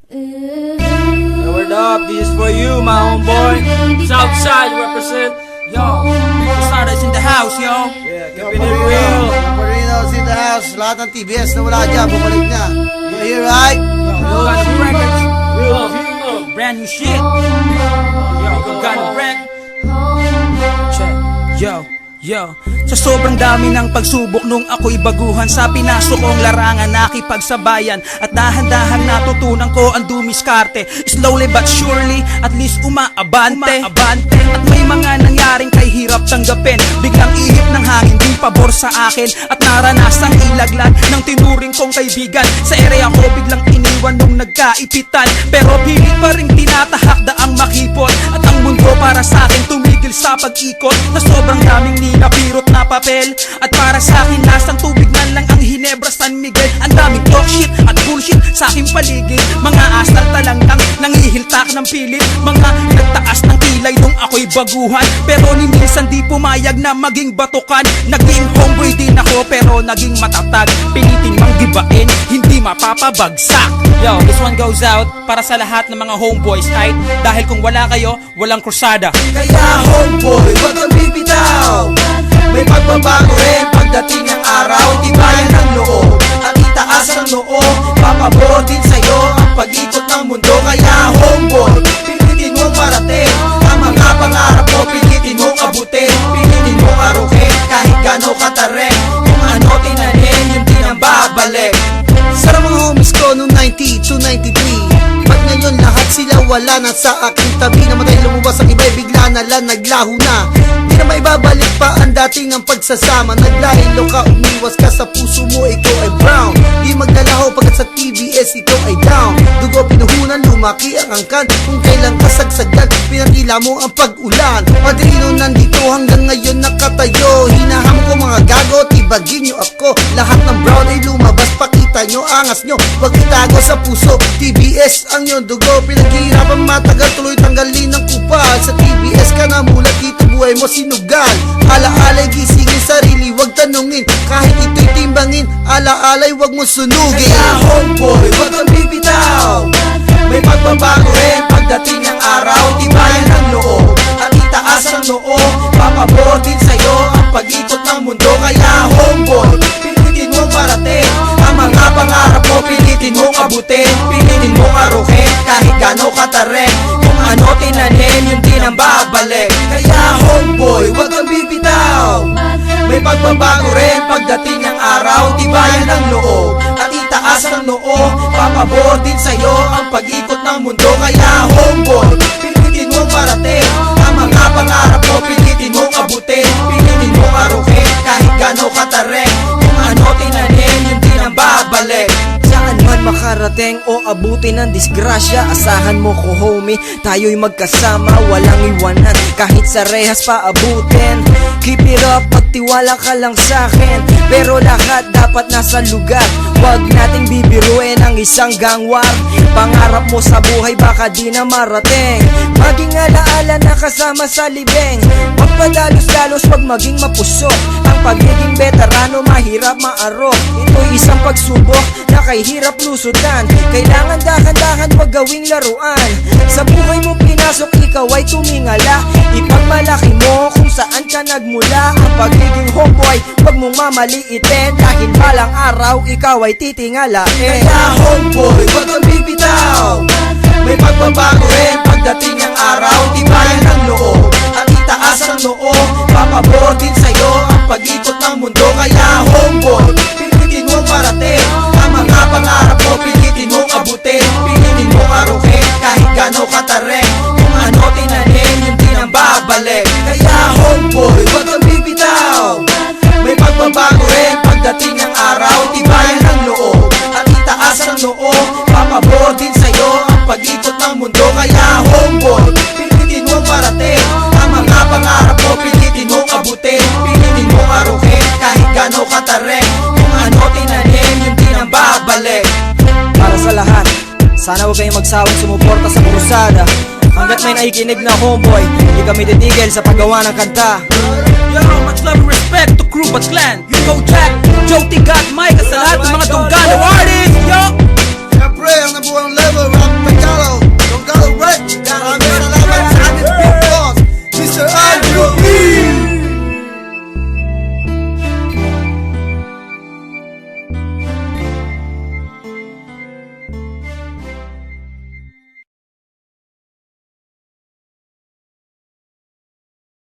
Word up, this is for you, my homeboy. Southside represent. Yo, Starters in the house, yo. Yeah, keeping it real. Marino's in the house. Lahat ng TBS na wala dyan, bumalik na. You hear right? Yo, got new records. Brand new shit. Yo, got a wreck. Check. Yo, sa sobrang dami ng pagsubok nung ako'y baguhan, sa pinasok kong larangan nakipagsabayan, at dahan-dahang natutunan ko ang dumiskarte. Slowly but surely, at least umaabante. At may mga nangyaring kay hirap tanggapin, biglang ihip ng hangin di pabor sa akin, at naranasang ilaglag ng tinuring kong kaibigan. Sa area ko biglang iniwan nung nagkaipitan, pero pilit pa rin tinatahak daang makipot, at ang mundo para sa akin tumigil sa pag-ikot. Na sobrang daming ninapirot na papel, at para sa akin lasang tubig na lang ang Hinebra San Miguel. Ang daming talk shit at bullshit sa aking paligid, mga asal talangkang nangihiltak ng pilit, mga nagtaas ng kilay nung ako'y baguhan, pero ni minsan di pumayag na maging batukan. Naging homeboy din ako pero naging matatag, piniting mang gibain, hindi mapapabagsak. Yo, this one goes out para sa lahat ng mga homeboys, right? Dahil kung wala kayo, walang krusada. Kaya homeboy, wag kang bibitaw. May pagbabago rin pagdating ng araw. Tibayan ng loob at itaas ang noo. Papabor din sa'yo ang pag-ikot ng mundo. Kaya homeboy, pilitin mong marating ang mga pangarap mo, pilitin mong abutin, pilitin mong arukin kahit gano'ng katarik. Kung ano tinanin, yun din ang babalik. Sa mga homies ko noong 90 to 93, ba't ngayon lahat sila wala na sa aking tabi? Namatay lumabas ang iba'y bigla na lang naglaho na. Di na maibabalik pa ang dating ang pagsasama. Naglahilo ka, umiwas ka sa puso mo, ikaw ay brown. Di maglalaho pagkat sa TBS ikaw ay down. Dugo pinuhunan, lumaki ang angkan. Kung kailan kasagsagan, pinakila mo ang pag-ulan. Padrino nandito hanggang ngayon nakatayo. Hinaham ko mga gago, tibagin nyo ako. Lahat ng brown ay lumabas, pakita nyo angas nyo, wag itago sa puso. TBS ang iyong dugo, pinaghihirapan matagal, tuloy tanggalin ng kupal. Sa TBS ka na mulat, dito buhay mo sinugal. Alaalay, gisingin sarili, wag tanungin, kahit ito'y timbangin. Alaalay, wag mo sunugin. Kaya homeboy, wag kang bibitaw. May pagbabago rin pagdating ng araw. Tibayan ng loob at itaas ang noo. Papabor din sa'yo ang pag-ikot ng mundo. Kaya homeboy, pilitin mong marating ang mga pangarap mo, pilitin mong abutin, pilitin mong arukin kahit gano'ng katarik. Kung ano tinanin, yun din ang babalik. Kaya homeboy, wag kang bibitaw. May pagbabago rin pagdating ng araw. Tibayan ng loob at itaas ang noo. Papabor din sa'yo ang pag-ikot ng mundo. Kaya homeboy, pilitin mong marating ang mga pangarap mo, pilitin mong abutin, pilitin mong arukin kahit gano'ng katarik. Kung ano tinanin, yun din ang babalik. Saan man makarating o abutin ng disgrasya, asahan mo ko homie, tayo'y magkasama, walang iwanan kahit sa rehas pa abutin. Keep it up, magtiwala ka lang sa'kin, pero lahat dapat nasa lugar. Huwag nating bibiruin ang isang gangwar. Pangarap mo sa buhay baka di na marating, maging alaala na kasama sa libing. Magpadalos-dalos, wag maging mapusok. Ang pagiging veterano mahirap maarok. Ito'y isang pagsubok na kay hirap lusutan. Kailangan dahan-dahan, wag gawing laruan. Sa buhay mo pinasok, ikaw ay tumingala. Ipagmalaki mo kung saan ka nagmula. Ang pagiging homeboy, wag mong mamaliitin, dahil balang araw ikaw ay titingalain. Kaya homeboy, wag kang bibitaw. May pagbabago rin pagdating ng araw. Tibayan ng loob at itaas ang noo. Papabor din sa'yo ang pag-ikot ng mundo. Kaya homeboy, pilitin mong marating ang mga pangarap mo, pilitin mong abutin, pilitin mong arukin kahit gano'ng katarik. Kung ano tinanin, yun din ang babalik. Kaya homeboy, wag kang bibitaw. May pagbabago rin pagdating ng araw. Tibayan ng loob at itaas ang noo. Papabor din sa'yo ang pag-ikot ng mundo. Kaya homeboy, pilitin mong marating ang mga pangarap mo, pilitin mong abutin, pilitin mong arukin kahit gano'ng katarik. Kung ano tinanin, yun din ang babalik. Para sa lahat, sana huwag kayong magsawang sumuporta sa krusada. Hanggat may nakikinig na homeboy, hindi kami titigil sa paggawa ng kanta. Yo, much love and respect to crew but clan. Go Jack, Joe Tigat, Mike, at sa lahat ng mga Tunggano artists. Yo! Siyempre, ang nabuang